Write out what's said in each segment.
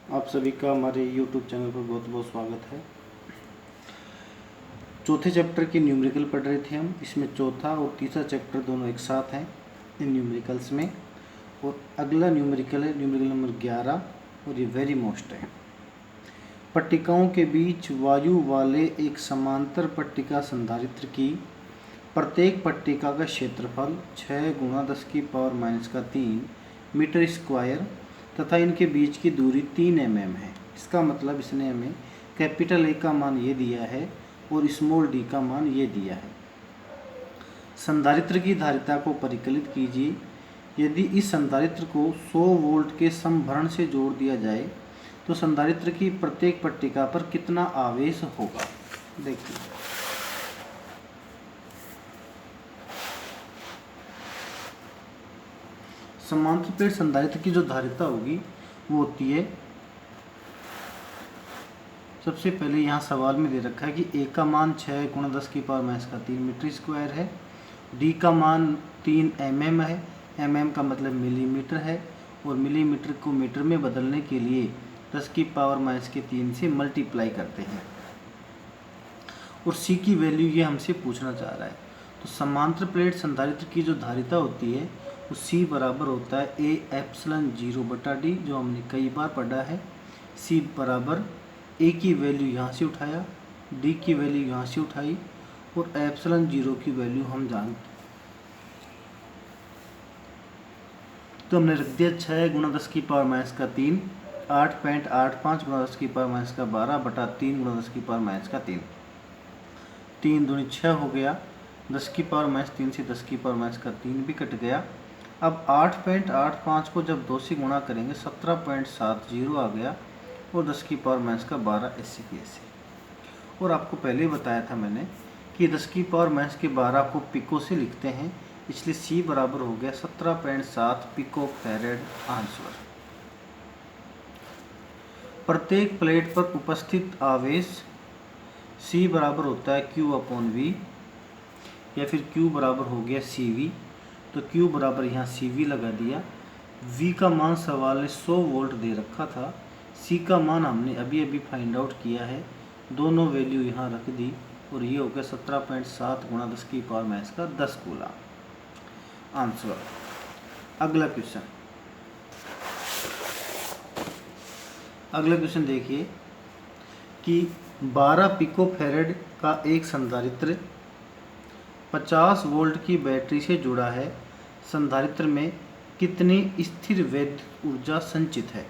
आप सभी का हमारे YouTube चैनल पर बहुत बहुत स्वागत है। चौथे चैप्टर की न्यूमेरिकल पढ़ रहे थे हम। इसमें चौथा और तीसरा चैप्टर दोनों एक साथ हैं इन न्यूमेरिकल्स में। और अगला न्यूमेरिकल है न्यूमेरिकल नंबर 11 और ये वेरी मोस्ट है। पट्टिकाओं के बीच वायु वाले एक समांतर पट्टिका संधारित्र की प्रत्येक पट्टिका का क्षेत्रफल 6 × 10⁻³ मीटर स्क्वायर तथा इनके बीच की दूरी 3 mm है। इसका मतलब इसने हमें कैपिटल ए का मान ये दिया है और स्मॉल डी का मान ये दिया है। संधारित्र की धारिता को परिकलित कीजिए। यदि इस संधारित्र को 100 वोल्ट के समभरण से जोड़ दिया जाए तो संधारित्र की प्रत्येक पट्टिका पर कितना आवेश होगा। देखिए, समांतर प्लेट संधारित्र की जो धारिता होगी वो होती है, सबसे पहले यहाँ सवाल में दे रखा है कि ए का मान 6 × 10⁻³ मीटर स्क्वायर है, डी का मान 3 mm है, mm का मतलब मिलीमीटर है और मिलीमीटर को मीटर में बदलने के लिए 10⁻³ से मल्टीप्लाई करते हैं और सी की वैल्यू ये हमसे पूछना चाह रहा है। तो समांतर प्लेट संधारित्र की जो धारिता होती है वो सी बराबर होता है A∈0/d, जो हमने कई बार पढ़ा है। सी बराबर ए की वैल्यू यहाँ से उठाया, डी की वैल्यू यहाँ से उठाई और ε0 की वैल्यू हम जानते, तो हमने रख दिया 6 × 10⁻³ 8.85 × 10⁻12 बटा 3 × 10⁻³ 3 दूनी 6 हो गया, 10⁻³ से 10⁻³ भी कट गया। अब 8.85 को जब 2 से गुणा करेंगे 17.70 आ गया और 10⁻12 ऐसे की ऐसे। और आपको पहले ही बताया था मैंने कि 10⁻12 को पिको से लिखते हैं, इसलिए सी बराबर हो गया 17.7 पिको फैरेड आंसर। प्रत्येक प्लेट पर उपस्थित आवेश सी बराबर होता है Q/V या फिर Q बराबर हो गया CV। तो Q बराबर यहाँ CV लगा दिया। V का मान सवाल ने 100 वोल्ट दे रखा था, C का मान हमने अभी अभी फाइंड आउट किया है, दोनों वैल्यू यहाँ रख दी और ये हो गया 17.7 × 10⁻10 कूलम आंसर। अगला क्वेश्चन देखिए कि 12 पिको फैरेड का एक संधारित्र 50 वोल्ट की बैटरी से जुड़ा है। संधारित्र में कितनी स्थिर वैद्युत ऊर्जा संचित है।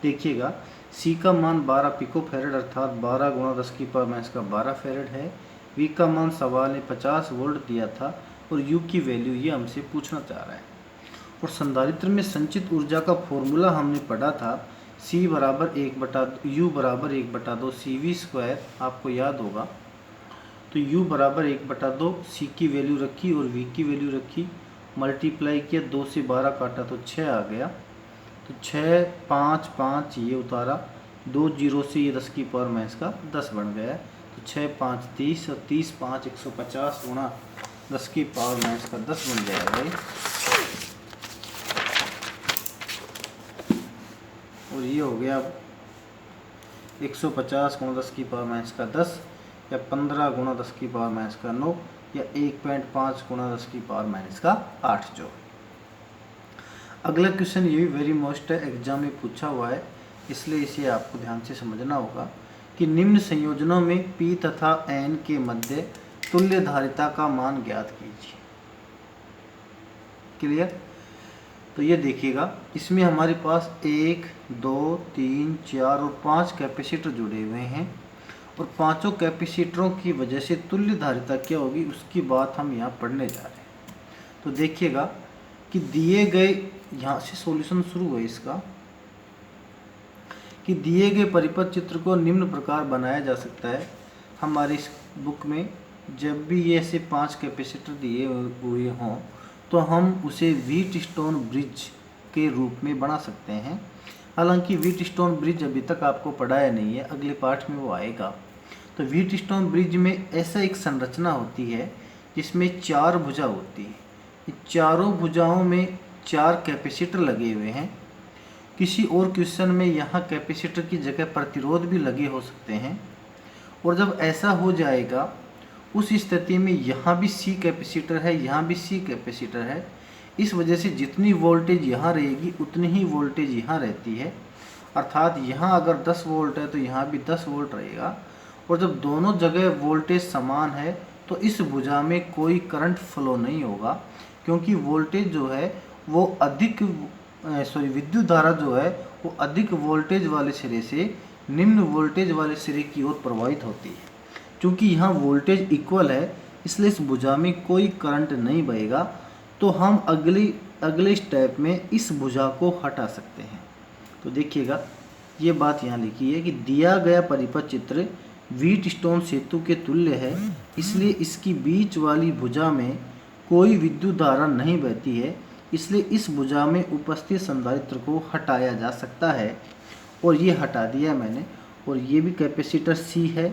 देखिएगा, C का मान 12 पिको फैरेड अर्थात 12 × 10⁻12 फैरेड है। V का मान सवाल ने 50 वोल्ट दिया था और U की वैल्यू ये हमसे पूछना चाह रहा है। और संधारित्र में संचित ऊर्जा का फॉर्मूला हमने पढ़ा था, U बराबर 1/2 CV², आपको याद होगा। तो U बराबर 1/2, C की वैल्यू रखी और V की वैल्यू रखी, मल्टीप्लाई किया, 2 से 12 काटा तो 6 आ गया। तो 6 5 5 ये उतारा, 2 जीरो से ये 10⁻10 बन गया। तो 6 5 30 और 30 5 150 गुणा 10⁻10 बन जाएगा। और ये हो गया 150 × 10⁻10 या 15 × 10⁻9 या 1.5 × 10⁻8 जो। अगला क्वेश्चन ये भी वेरी मोस्ट है, एग्जाम में पूछा हुआ है, इसलिए इसे आपको ध्यान से समझना होगा कि निम्न संयोजनों में P तथा N के मध्य तुल्य धारिता का मान ज्ञात कीजिए। क्लियर। तो ये देखिएगा, इसमें हमारे पास 1 2 3 4 और 5 कैपेसिटर जुड़े हुए हैं और पांचों कैपेसिटरों की वजह से तुल्य धारिता क्या होगी उसकी बात हम यहाँ पढ़ने जा रहे हैं। तो देखिएगा कि दिए गए, यहाँ से सॉल्यूशन शुरू है इसका, कि दिए गए परिपथ चित्र को निम्न प्रकार बनाया जा सकता है। हमारी इस बुक में जब भी ये ऐसे 5 कैपेसिटर दिए हुए हों तो हम उसे व्हीटस्टोन ब्रिज के रूप में बना सकते हैं। हालांकि व्हीटस्टोन ब्रिज अभी तक आपको पढ़ाया नहीं है, अगले पाठ में वो आएगा। तो व्हीटस्टोन ब्रिज में ऐसा एक संरचना होती है जिसमें 4 भुजा होती है। चारों भुजाओं में 4 कैपेसिटर लगे हुए हैं किसी और क्वेश्चन में यहाँ कैपेसिटर की जगह प्रतिरोध भी लगे हो सकते हैं, और जब ऐसा हो जाएगा उस स्थिति में यहाँ भी C कैपेसिटर है, यहाँ भी C कैपेसिटर है। इस वजह से जितनी वोल्टेज यहाँ रहेगी उतनी ही वोल्टेज यहाँ रहती है, अर्थात यहाँ अगर 10 वोल्ट है तो यहाँ भी 10 वोल्ट रहेगा। और जब दोनों जगह वोल्टेज समान है तो इस भुजा में कोई करंट फ्लो नहीं होगा, क्योंकि वोल्टेज जो है वो विद्युत धारा जो है वो अधिक वोल्टेज वाले सिरे से निम्न वोल्टेज वाले सिरे की ओर प्रवाहित होती है। क्योंकि यहाँ वोल्टेज इक्वल है इसलिए इस भुजा में कोई करंट नहीं बहेगा। तो हम अगले स्टेप में इस भुजा को हटा सकते हैं। तो देखिएगा ये बात यहाँ लिखी है कि दिया गया परिपथ चित्र व्हीटस्टोन सेतु के तुल्य है, इसलिए इसकी बीच वाली भुजा में कोई विद्युत धारा नहीं बहती है, इसलिए इस भुजा में उपस्थित संधारित्र को हटाया जा सकता है। और ये हटा दिया मैंने, और ये भी कैपेसिटर C है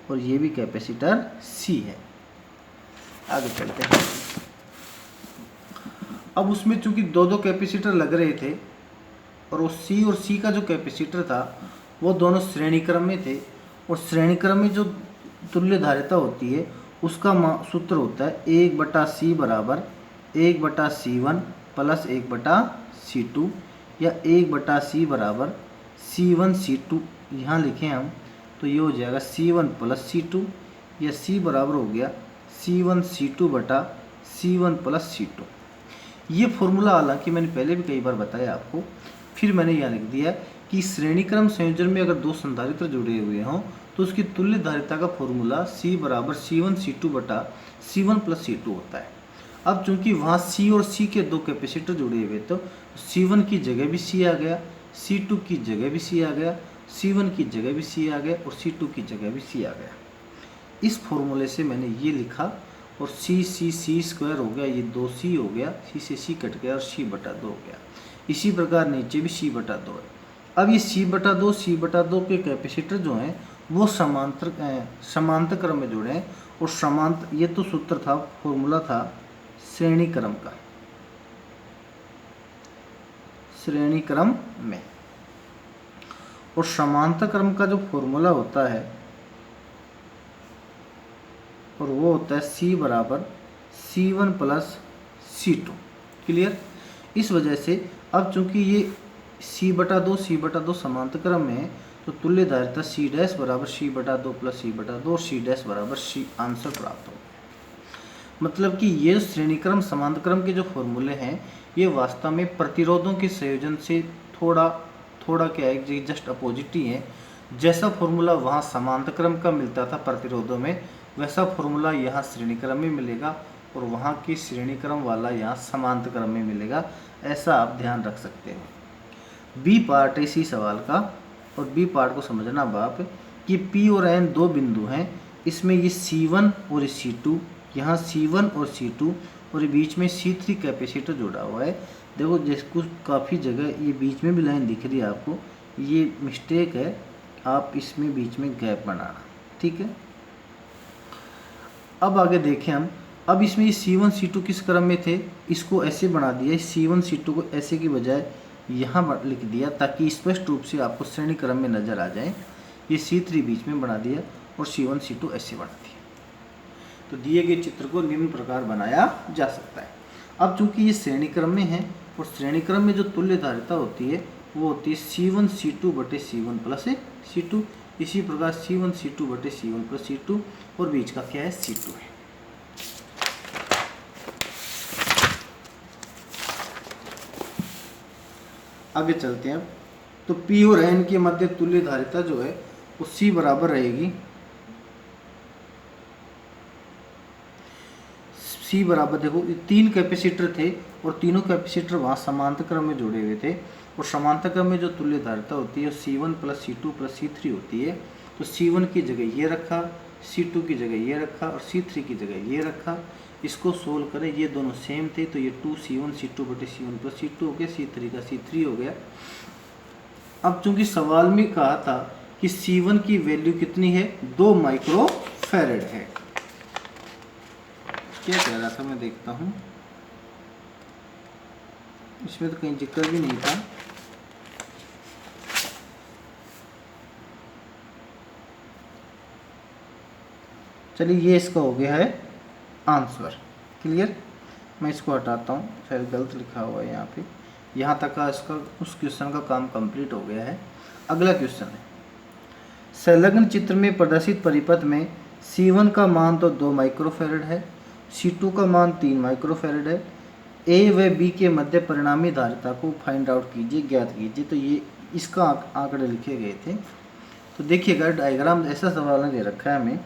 और ये भी कैपेसिटर C है। आगे चलते हैं। अब उसमें चूंकि दो कैपेसिटर लग रहे थे और वो C का जो कैपेसिटर था वो दोनों श्रेणी क्रम में थे, और श्रेणी क्रम में जो तुल्य धारिता होती है उसका सूत्र होता है 1/C बराबर 1/C1 प्लस 1/C2, या 1/C बराबर C1 C2 यहाँ लिखें हम तो ये हो जाएगा C1 प्लस C2, या C बराबर हो गया C1 C2 बटा C1 प्लस C2। ये फॉर्मूला हालांकि मैंने पहले भी कई बार बताया आपको, फिर मैंने यहाँ लिख दिया कि श्रेणीक्रम संयोजन में अगर दो संधारित्र जुड़े हुए हों तो उसकी तुल्य धारिता का फॉर्मूला C बराबर C1 C2 बटा C1 प्लस C2 होता है। अब चूंकि वहाँ C और C के दो कैपेसिटर जुड़े हुए तो C1 की जगह भी C आ गया, C2 की जगह भी C आ गया, C1 की जगह भी C आ गया और C2 की जगह भी C आ गया। इस फॉर्मूले से मैंने ये लिखा, और C स्क्वायर हो गया, ये 2C हो गया, C से C कट गया और C/2 हो गया। इसी प्रकार नीचे भी C/2 है। अब ये C/2 के कैपेसिटर जो हैं वो समांतर क्रम में जुड़े हैं, और ये तो सूत्र था, फॉर्मूला था श्रेणी क्रम में, और समांतर क्रम का जो फॉर्मूला होता है और वो होता है C बराबर C1 प्लस C2। क्लियर। इस वजह से अब चूंकि ये C/2 समांतर क्रम में है तो तुल्य धारिता C डैश बराबर C/2 प्लस C/2 और C डैश बराबर C आंसर प्राप्त हो गया। मतलब कि ये श्रेणीक्रम समांतर क्रम के जो फॉर्मूले हैं ये वास्तव में प्रतिरोधों के संयोजन से थोड़ा क्या है, जस्ट अपोजिट ही है। जैसा फॉर्मूला वहाँ समांतर क्रम का मिलता था प्रतिरोधों में, वैसा फॉर्मूला यहाँ श्रेणी क्रम में मिलेगा, और वहाँ की श्रेणी क्रम वाला यहाँ समांतर क्रम में मिलेगा। ऐसा आप ध्यान रख सकते हो। बी पार्ट है इसी सवाल का, और बी पार्ट को समझना बाप कि P और N दो बिंदु हैं, इसमें ये C1 और C2, यहाँ C1 और C2, और ये बीच में C3 कैपेसिटर जुड़ा हुआ है। देखो जिसको काफ़ी जगह ये बीच में भी लाइन दिख रही है आपको, ये मिस्टेक है, आप इसमें बीच में गैप बनाना, ठीक है। अब आगे देखें हम, अब इसमें ये C1 C2 किस क्रम में थे, इसको ऐसे बना दिया, C1 C2 को ऐसे की बजाय यहाँ लिख दिया ताकि स्पष्ट रूप से आपको श्रेणी क्रम में नज़र आ जाए। ये C3 बीच में बना दिया और C1 C2 ऐसे बना दिया। तो दिए गए चित्र को निम्न प्रकार बनाया जा सकता है। अब चूंकि ये श्रेणी क्रम में है और श्रेणी क्रम में जो तुल्य धारिता होती है वो होती है C1 C2 बटे C1 प्लस C2। इसी प्रकार C1 C2 बटे C1 प्लस C2, और बीच का क्या है C2 है। आगे चलते हैं। तो P और N के मध्य तुल्य धारिता जो है वो C बराबर रहेगी, C बराबर, देखो ये तीन कैपेसिटर थे और तीनों कैपेसिटर वहाँ समांतर क्रम में जुड़े हुए थे, और समांतर क्रम में जो तुल्य धारिता होती है C1 plus C2 plus C3 होती है। तो C1 की जगह ये रखा, C2 की जगह ये रखा और C3 की जगह ये रखा। इसको सोल्व करें, ये दोनों सेम थे तो ये 2C1 C2 बटे C1 प्लस C2 हो गया, C3 का C3 हो गया। अब चूंकि सवाल में कहा था कि C1 की वैल्यू कितनी है, 2 माइक्रोफैरड है। क्या कह रहा था मैं देखता हूँ, इसमें तो कहीं जिक्र भी नहीं था। चलिए ये इसका हो गया है आंसर। क्लियर। मैं इसको हटाता हूँ, शायद गलत लिखा हुआ है यहाँ पे। यहाँ तक का इसका उस क्वेश्चन का काम कंप्लीट हो गया है। अगला क्वेश्चन है, संलग्न चित्र में प्रदर्शित परिपथ में C1 का मान तो 2 माइक्रोफैरड है, C2 का मान 3 माइक्रोफैरड है। ए व बी के मध्य परिणामी धारिता को फाइंड आउट कीजिए, ज्ञात कीजिए। तो ये इसका आंकड़े लिखे गए थे। तो देखिएगा डायग्राम ऐसा सवाल ने दे रखा है हमें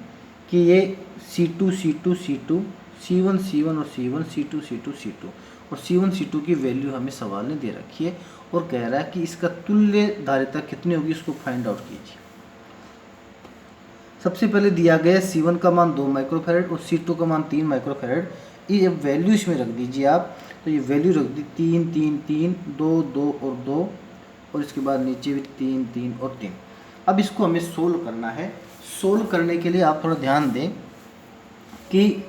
कि ये C2 C2 C2 C1 C1 और C1 C2 C2 C2 और C1 C2 की वैल्यू हमें सवाल ने दे रखी है और कह रहा है कि इसका तुल्य धारिता कितनी होगी, इसको फाइंड आउट कीजिए। सबसे पहले दिया गया C1 का मान 2 माइक्रोफैरड और C2 का मान 3 माइक्रोफैरड। ये वैल्यू इसमें रख दीजिए आप। तो ये वैल्यू रख दी 3 3 3 2 2 और 2 और इसके बाद नीचे भी 3 3 और 3। अब इसको हमें सोल्व करना है। सोल्व करने के लिए आप थोड़ा ध्यान दें कि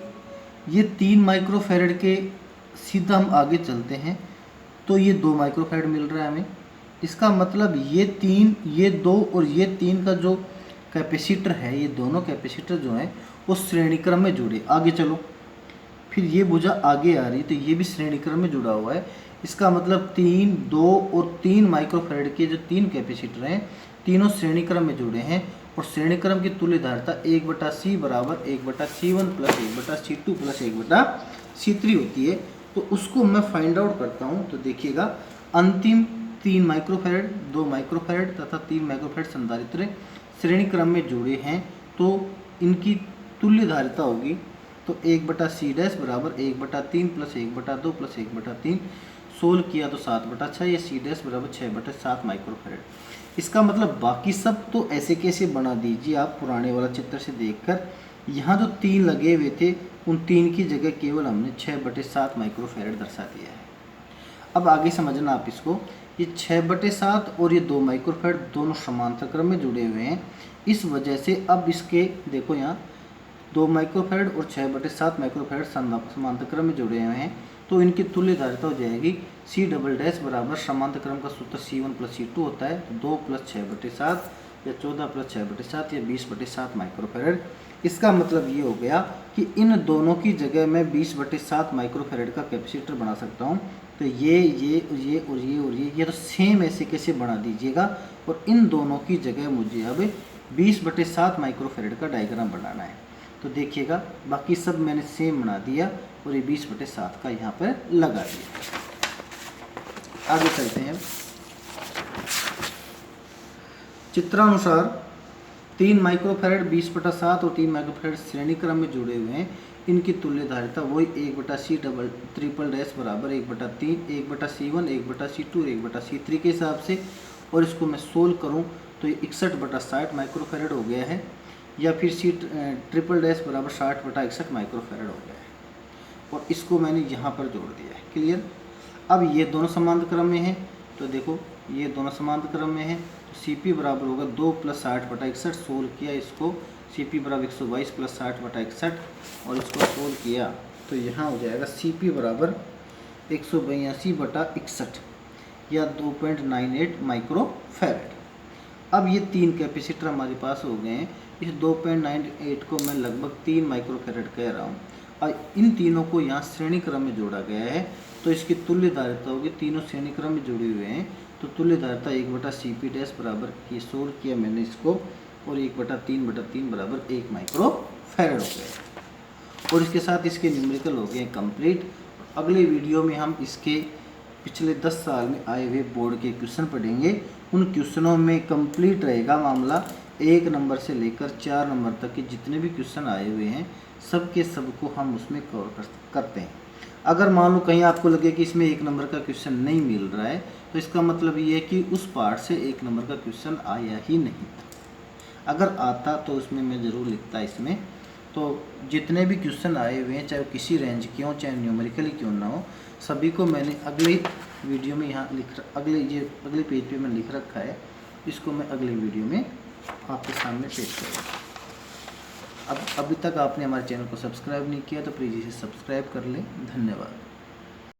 ये 3 माइक्रोफैरड के सीधा हम आगे चलते हैं तो ये 2 माइक्रोफैरड मिल रहा है हमें। इसका मतलब ये 3 ये 2 और ये 3 का जो कैपेसिटर है, ये दोनों कैपेसिटर जो हैं वो श्रेणी क्रम में जुड़े। आगे चलो, फिर ये भुजा आगे आ रही तो ये भी श्रेणी क्रम में जुड़ा हुआ है। इसका मतलब 3 2 और 3 माइक्रोफैरड के जो 3 कैपेसिटर हैं तीनों श्रेणी क्रम में जुड़े हैं और श्रेणी क्रम की तुल्य धारिता 1/C बराबर 1/C1 plus 1/C2 plus 1/C3 होती है। तो उसको मैं फाइंड आउट करता हूँ। तो देखिएगा अंतिम 3 माइक्रोफैरड 2 माइक्रोफैरड तथा 3 माइक्रोफैरड संधारित्र श्रेणी क्रम में जुड़े हैं तो इनकी तुल्य धारिता होगी तो 1/C डैश बराबर 1/3 प्लस 1/2 प्लस 1/3 सोल्व किया तो 7/6 ये C डैश बराबर 6/7 माइक्रोफैरड। इसका मतलब बाकी सब तो ऐसे कैसे बना दीजिए आप पुराने वाला चित्र से देखकर। यहाँ जो 3 लगे हुए थे उन 3 की जगह केवल हमने 6/7 माइक्रोफैरड दर्शा दिया है। अब आगे समझना आप इसको, ये 6/7 और ये 2 माइक्रोफैरड दोनों समांतर क्रम में जुड़े हुए हैं। इस वजह से अब इसके देखो यहाँ 2 माइक्रोफैरड और 6/7 माइक्रोफैरड समांतर क्रम में जुड़े हुए हैं तो इनकी तुल्य धारिता हो जाएगी C डबल डैश बराबर समांतर क्रम का सूत्र C1 प्लस C2 होता है 2 प्लस 6/7 या 14 प्लस 6/7 या 20/7 माइक्रोफैरड। इसका मतलब ये हो गया कि इन दोनों की जगह मैं 20/7 माइक्रोफैरड का कैपेसिटर बना सकता हूँ। तो ये और ये और ये और ये तो सेम ऐसे कैसे बना दीजिएगा और इन दोनों की जगह मुझे अब 20/7 माइक्रोफैरड का डायग्राम बनाना है। तो देखिएगा बाकी सब मैंने सेम बना दिया और ये 20/7 का यहाँ पर लगा दिया। आगे चलते हैं। चित्रानुसार 3 माइक्रोफैरड 20/7 और 3 माइक्रोफैरड श्रेणी क्रम में जुड़े हुए हैं। इनकी तुल्य धारिता वही 1/C ट्रिपल डैश बराबर 1/3 1/C1 1/C2 और 1/C3 के हिसाब से। और इसको मैं सोल्व करूं तो ये 61/60 माइक्रोफैरड हो गया है या फिर C ट्रिपल डैश बराबर 60/61 माइक्रोफैरड हो गया है और इसको मैंने यहाँ पर जोड़ दिया है। क्लियर। अब ये दोनों समांतर क्रम में हैं तो देखो ये दोनों समांतर क्रम में हैं तो CP बराबर होगा 2 प्लस 60/61। सोल्व किया इसको CP बराबर 122 प्लस 60/61 और इसको सोल्व किया तो यहाँ हो जाएगा CP बराबर 182/61 या 2.98 माइक्रोफैरड। अब ये 3 कैपेसिटर हमारे पास हो गए हैं। इस 2.98 को मैं लगभग 3 माइक्रोफैरड कह रहा हूँ और इन तीनों को यहाँ श्रेणी क्रम में जोड़ा गया है तो इसकी तुल्य धारिता होगी, तीनों श्रेणी क्रम में जुड़े हुए हैं तो तुल्य धारिता 1/CP डैश बराबर ये सोल्व किया मैंने इसको और 1/3 बराबर 1 माइक्रोफैरड हो गया और इसके साथ इसके न्यूमेरिकल हो गए कंप्लीट। अगले वीडियो में हम इसके पिछले 10 साल में आए हुए बोर्ड के क्वेश्चन पढ़ेंगे। उन क्वेश्चनों में कंप्लीट रहेगा मामला 1 नंबर से लेकर 4 नंबर तक के जितने भी क्वेश्चन आए हुए हैं सब के सब को हम उसमें कवर करते हैं। अगर मान लो कहीं आपको लगे कि इसमें 1 नंबर का क्वेश्चन नहीं मिल रहा है तो इसका मतलब ये है कि उस पार्ट से 1 नंबर का क्वेश्चन आया ही नहीं था। अगर आता तो उसमें मैं ज़रूर लिखता इसमें। तो जितने भी क्वेश्चन आए हुए हैं चाहे वो किसी रेंज के हों चाहे न्यूमेरिकली क्यों ना हो सभी को मैंने अगले वीडियो में यहाँ अगले पेज पे मैंने लिख रखा है। इसको मैं अगले वीडियो में आपके सामने पेश करूँगा। अब अभी तक आपने हमारे चैनल को सब्सक्राइब नहीं किया तो प्लीज़ इसे सब्सक्राइब कर लें। धन्यवाद।